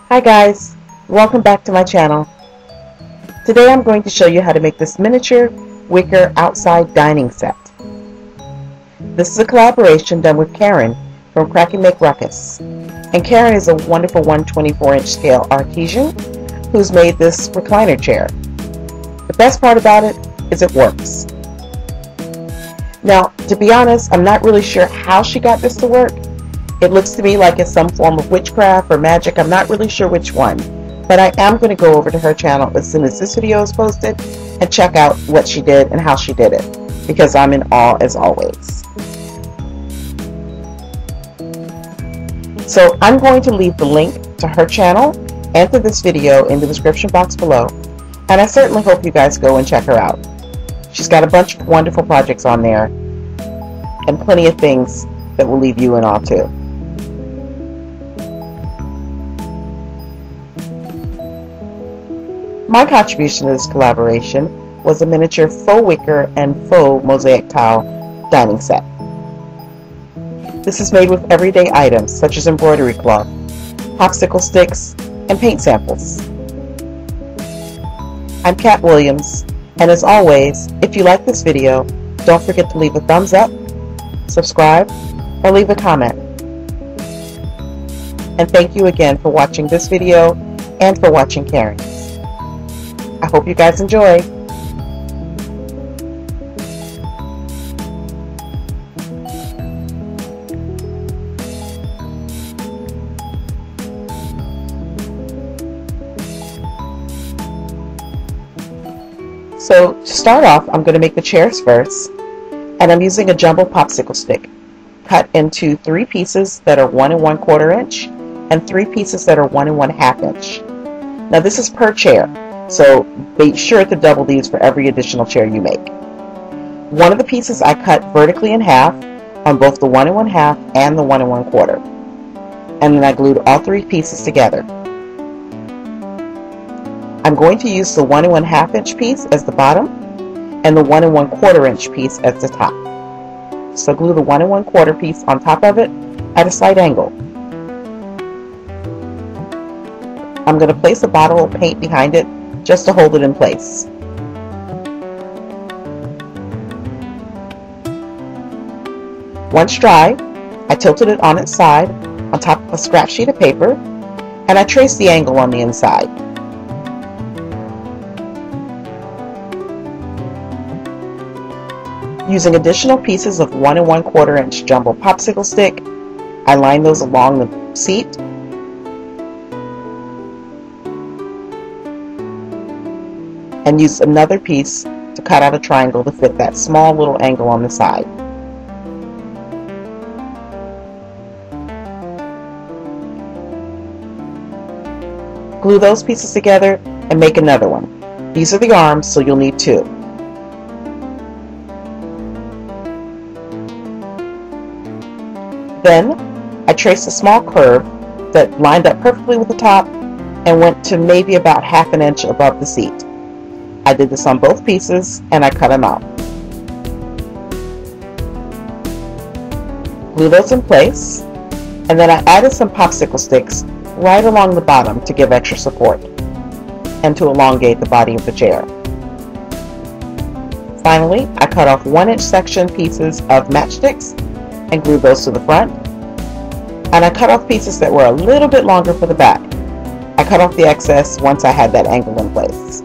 Hi guys, welcome back to my channel. Today I'm going to show you how to make this miniature wicker outside dining set. This is a collaboration done with Karen from Crack and Make Ruckus. And Karen is a wonderful 124-inch scale artisan who's made this recliner chair. The best part about it is it works. Now, to be honest, I'm not really sure how she got this to work. It looks to me like it's some form of witchcraft or magic. I'm not really sure which one. But I am going to go over to her channel as soon as this video is posted and check out what she did and how she did it, because I'm in awe as always. So I'm going to leave the link to her channel and to this video in the description box below. And I certainly hope you guys go and check her out. She's got a bunch of wonderful projects on there and plenty of things that will leave you in awe too. My contribution to this collaboration was a miniature faux wicker and faux mosaic tile dining set. This is made with everyday items such as embroidery cloth, popsicle sticks, and paint samples. I'm Kat Williams, and as always, if you like this video, don't forget to leave a thumbs up, subscribe, or leave a comment. And thank you again for watching this video and for watching Karen's. I hope you guys enjoy. So to start off, I'm going to make the chairs first, and I'm using a jumbo popsicle stick cut into 3 pieces that are 1 1/4 inch and 3 pieces that are 1 1/2 inch. Now this is per chair, so be sure to double these for every additional chair you make. One of the pieces I cut vertically in half on both the 1 1/2 and the 1 1/4, and then I glued all 3 pieces together. I'm going to use the 1 1/2 inch piece as the bottom and the 1 1/4 inch piece as the top. So glue the 1 1/4 piece on top of it at a slight angle. I'm going to place a bottle of paint behind it just to hold it in place. Once dry, I tilted it on its side on top of a scrap sheet of paper, and I traced the angle on the inside. Using additional pieces of 1 1/4 inch jumbo popsicle stick, I line those along the seat and use another piece to cut out a triangle to fit that small little angle on the side. Glue those pieces together and make another one. These are the arms, so you'll need 2. Then I traced a small curve that lined up perfectly with the top and went to maybe about 1/2 inch above the seat. I did this on both pieces and I cut them out. Glue those in place, and then I added some popsicle sticks right along the bottom to give extra support and to elongate the body of the chair. Finally, I cut off 1 inch section pieces of matchsticks and glued those to the front, and I cut off pieces that were a little bit longer for the back. I cut off the excess once I had that angle in place.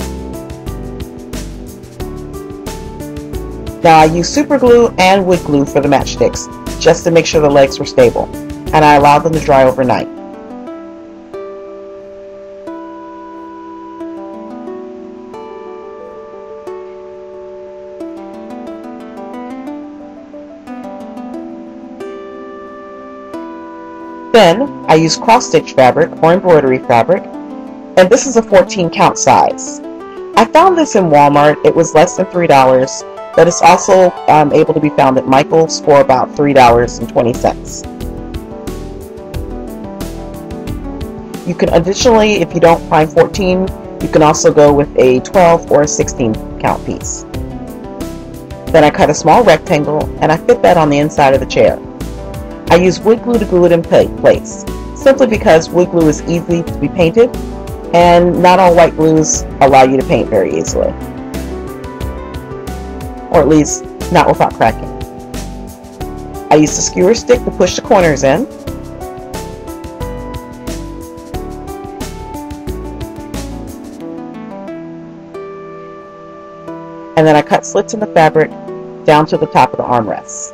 Now I used super glue and wood glue for the matchsticks just to make sure the legs were stable, and I allowed them to dry overnight. Then I use cross-stitch fabric or embroidery fabric, and this is a 14 count size. I found this in Walmart. It was less than $3, but it's also able to be found at Michael's for about $3.20. You can additionally, if you don't find 14, you can also go with a 12 or a 16 count piece. Then I cut a small rectangle and I fit that on the inside of the chair. I use wood glue to glue it in place. simply because wood glue is easy to be painted, and not all white glues allow you to paint very easily, or at least not without cracking. I used a skewer stick to push the corners in, and then I cut slits in the fabric down to the top of the armrests.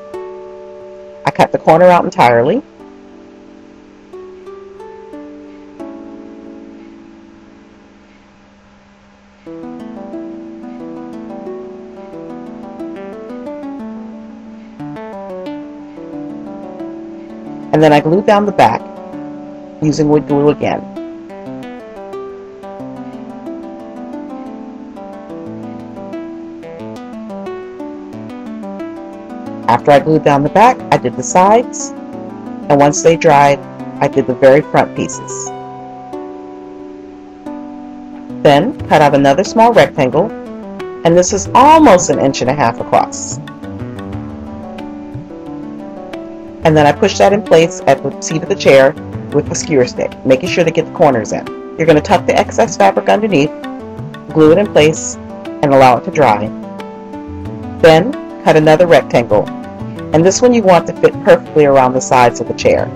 I cut the corner out entirely. And then I glued down the back using wood glue again. After I glued down the back, I did the sides, and once they dried, I did the very front pieces. Then cut out another small rectangle, and this is almost 1.5 inches across. And then I pushed that in place at the seat of the chair with the skewer stick, making sure to get the corners in. You're going to tuck the excess fabric underneath, glue it in place, and allow it to dry. Then cut another rectangle, and this one you want to fit perfectly around the sides of the chair.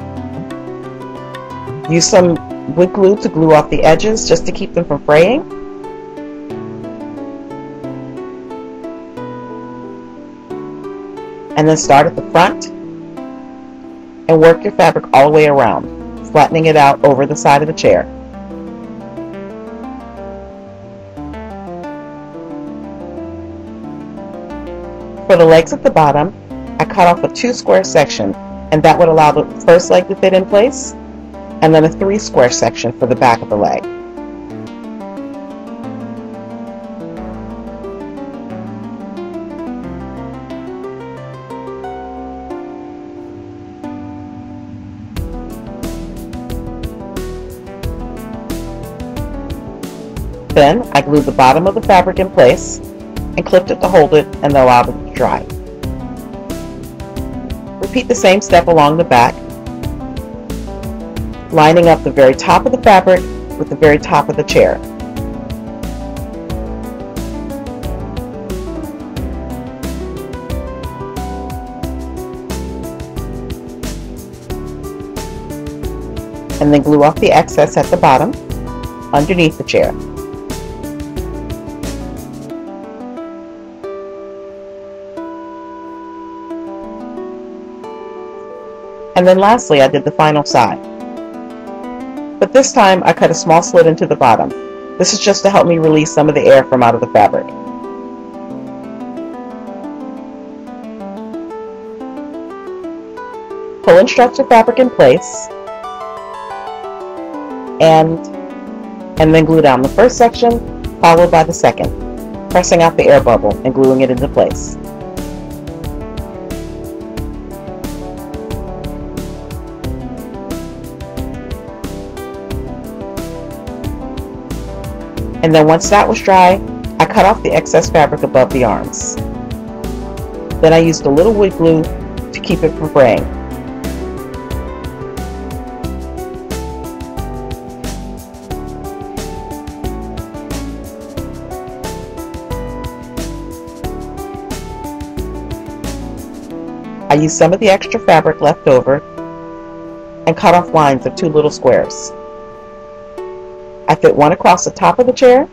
Use some wood glue to glue off the edges just to keep them from fraying. And then start at the front and work your fabric all the way around, flattening it out over the side of the chair. For the legs at the bottom, I cut off a 2 square section, and that would allow the first leg to fit in place, and then a 3 square section for the back of the leg. Then I glued the bottom of the fabric in place and clipped it to hold it and allowed it to dry. Repeat the same step along the back, lining up the very top of the fabric with the very top of the chair. And then glue off the excess at the bottom underneath the chair. And then lastly, I did the final side. But this time I cut a small slit into the bottom. This is just to help me release some of the air from out of the fabric. Pull and stretch the fabric in place, and then glue down the first section, followed by the second, pressing out the air bubble and gluing it into place. And then once that was dry, I cut off the excess fabric above the arms. Then I used a little wood glue to keep it from fraying. I used some of the extra fabric left over and cut off lines of 2 little squares. I fit one across the top of the chair,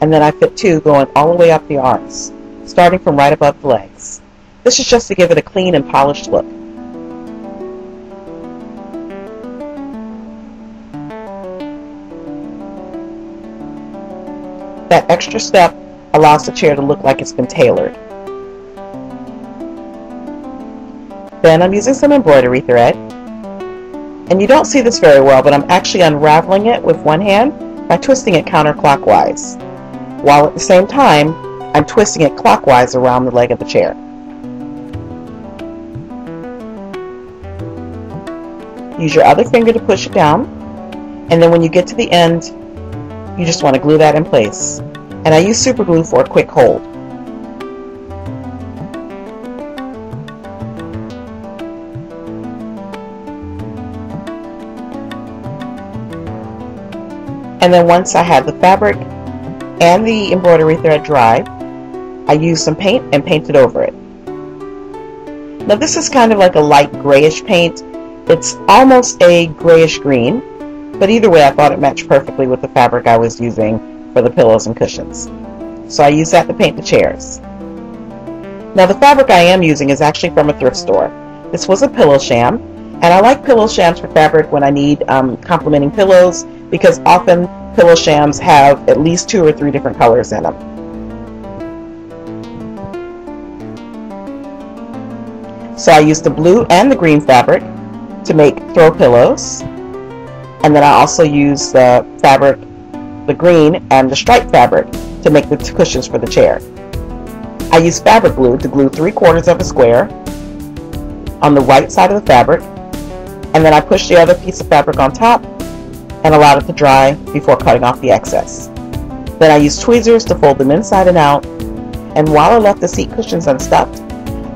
and then I fit 2 going all the way up the arms, starting from right above the legs. This is just to give it a clean and polished look. That extra step allows the chair to look like it's been tailored. Then I'm using some embroidery thread. And you don't see this very well, but I'm actually unraveling it with one hand by twisting it counterclockwise, while at the same time I'm twisting it clockwise around the leg of the chair. Use your other finger to push it down, and then when you get to the end, you just want to glue that in place. And I use super glue for a quick hold. And then once I had the fabric and the embroidery thread dry, I used some paint and painted over it. Now this is kind of like a light grayish paint. It's almost a grayish green, but either way I thought it matched perfectly with the fabric I was using for the pillows and cushions. So I used that to paint the chairs. Now the fabric I am using is actually from a thrift store. This was a pillow sham, and I like pillow shams for fabric when I need complementing pillows, because often pillow shams have at least 2 or 3 different colors in them. So I used the blue and the green fabric to make throw pillows, and then I also used the fabric, the green and the striped fabric, to make the cushions for the chair. I used fabric glue to glue 3/4 of a square on the right side of the fabric, and then I pushed the other piece of fabric on top and allowed it to dry before cutting off the excess. Then I used tweezers to fold them inside and out, and while I left the seat cushions unstuffed,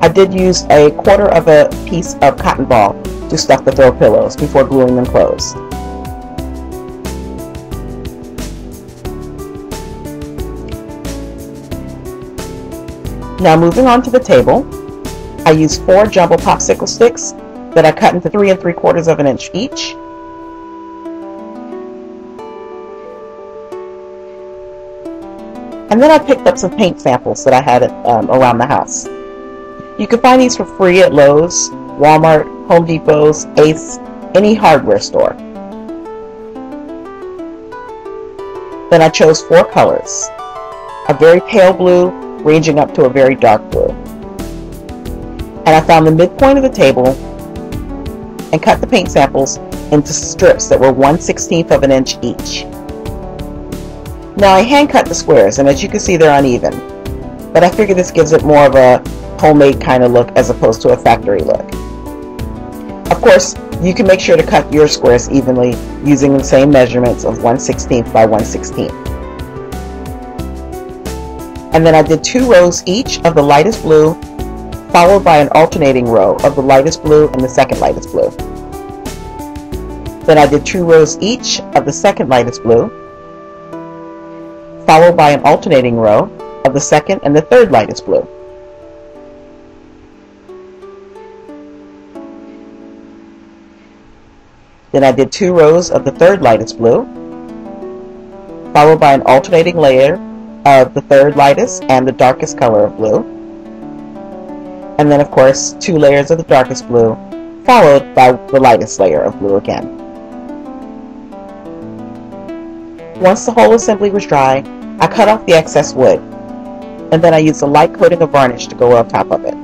I did use 1/4 of a piece of cotton ball to stuff the throw pillows before gluing them closed. Now moving on to the table, I used 4 jumbo popsicle sticks that I cut into 3 3/4 of an inch each. And then I picked up some paint samples that I had around the house. You can find these for free at Lowe's, Walmart, Home Depot's, Ace, any hardware store. Then I chose 4 colors, a very pale blue ranging up to a very dark blue. And I found the midpoint of the table and cut the paint samples into strips that were 1/16 of an inch each. Now I hand cut the squares, and as you can see they're uneven, but I figure this gives it more of a homemade kind of look as opposed to a factory look. Of course, you can make sure to cut your squares evenly using the same measurements of 1/16 by 1/16. And then I did 2 rows each of the lightest blue, followed by an alternating row of the lightest blue and the second lightest blue. Then I did 2 rows each of the second lightest blue, followed by an alternating row of the second and the third lightest blue. Then I did 2 rows of the third lightest blue, followed by an alternating layer of the third lightest and the darkest color of blue. And then of course 2 layers of the darkest blue, followed by the lightest layer of blue again. Once the whole assembly was dry, I cut off the excess wood, and then I used a light coating of varnish to go on top of it.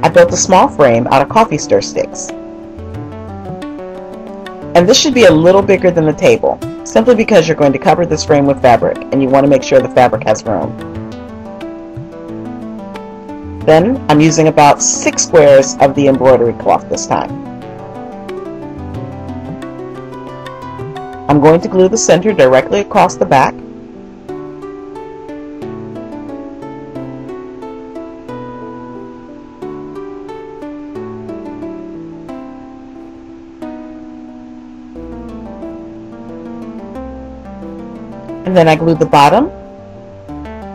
I built a small frame out of coffee stir sticks. And this should be a little bigger than the table, simply because you're going to cover this frame with fabric, and you want to make sure the fabric has room. Then I'm using about 6 squares of the embroidery cloth this time. I'm going to glue the center directly across the back. And then I glued the bottom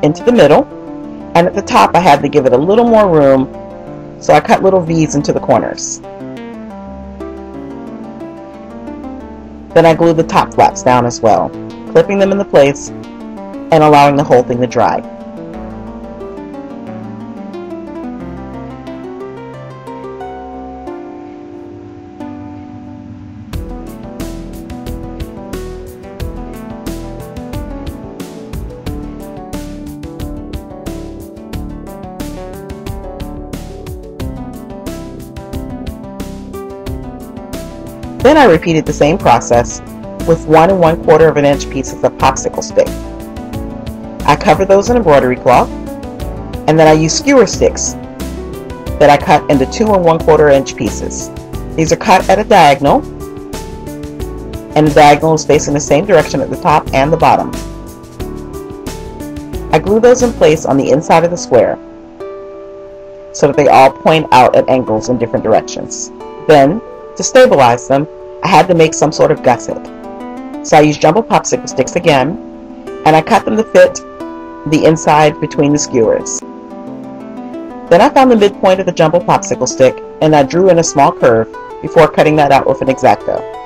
into the middle, and at the top I had to give it a little more room, so I cut little V's into the corners. Then I glued the top flaps down as well, clipping them into place and allowing the whole thing to dry. Then I repeated the same process with 1 1/4 of an inch pieces of popsicle stick. I covered those in embroidery cloth, and then I used skewer sticks that I cut into 2 1/4 inch pieces. These are cut at a diagonal, and the diagonal is facing the same direction at the top and the bottom. I glue those in place on the inside of the square, so that they all point out at angles in different directions. Then, to stabilize them, I had to make some sort of gusset. So I used jumbo popsicle sticks again, and I cut them to fit the inside between the skewers. Then I found the midpoint of the jumbo popsicle stick, and I drew in a small curve before cutting that out with an X-Acto.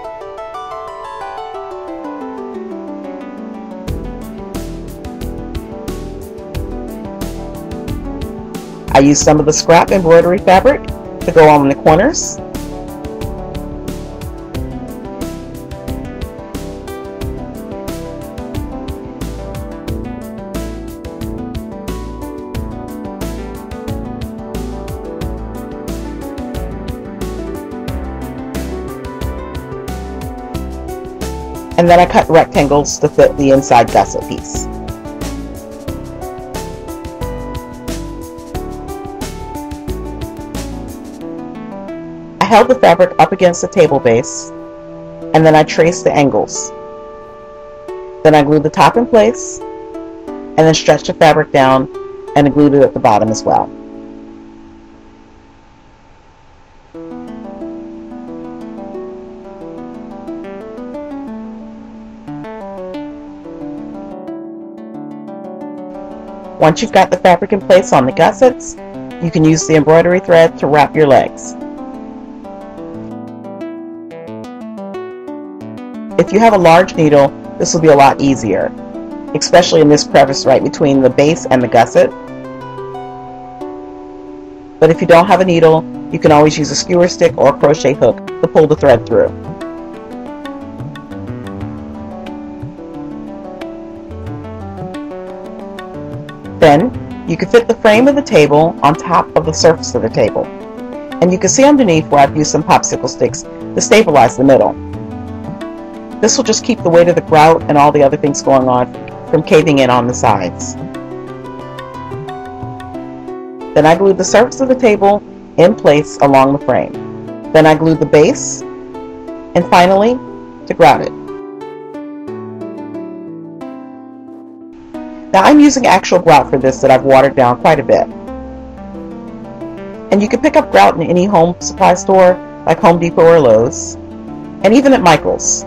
I used some of the scrap embroidery fabric to go on the corners. And then I cut rectangles to fit the inside gusset piece. I held the fabric up against the table base, and then I traced the angles. Then I glued the top in place, and then stretched the fabric down and glued it at the bottom as well. Once you've got the fabric in place on the gussets, you can use the embroidery thread to wrap your legs. If you have a large needle, this will be a lot easier, especially in this crevice right between the base and the gusset. But if you don't have a needle, you can always use a skewer stick or a crochet hook to pull the thread through. Then, you can fit the frame of the table on top of the surface of the table. And you can see underneath where I've used some popsicle sticks to stabilize the middle. This will just keep the weight of the grout and all the other things going on from caving in on the sides. Then I glued the surface of the table in place along the frame. Then I glued the base, and finally, to grout it. Now I'm using actual grout for this that I've watered down quite a bit. And you can pick up grout in any home supply store like Home Depot or Lowe's, and even at Michael's.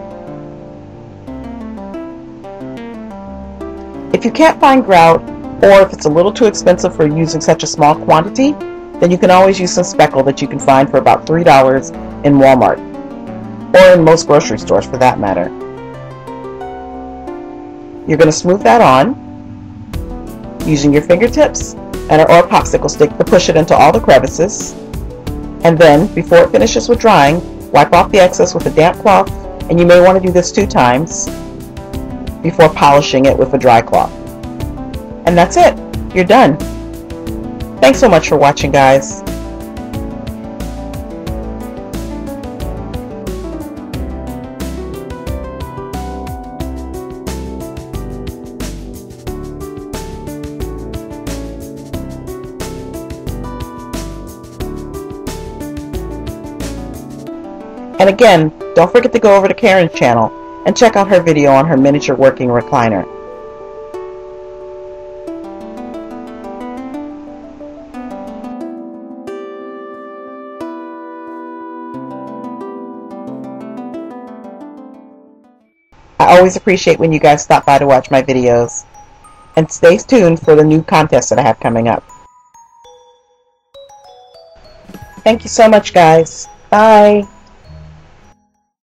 If you can't find grout, or if it's a little too expensive for using such a small quantity, then you can always use some speckle that you can find for about $3 in Walmart, or in most grocery stores for that matter. You're going to smooth that on using your fingertips or a popsicle stick to push it into all the crevices, and then before it finishes with drying, wipe off the excess with a damp cloth, and you may want to do this 2 times before polishing it with a dry cloth. And that's it. You're done. Thanks so much for watching, guys. And again, don't forget to go over to Karen's channel and check out her video on her miniature working recliner. I always appreciate when you guys stop by to watch my videos. And stay tuned for the new contest that I have coming up. Thank you so much, guys. Bye.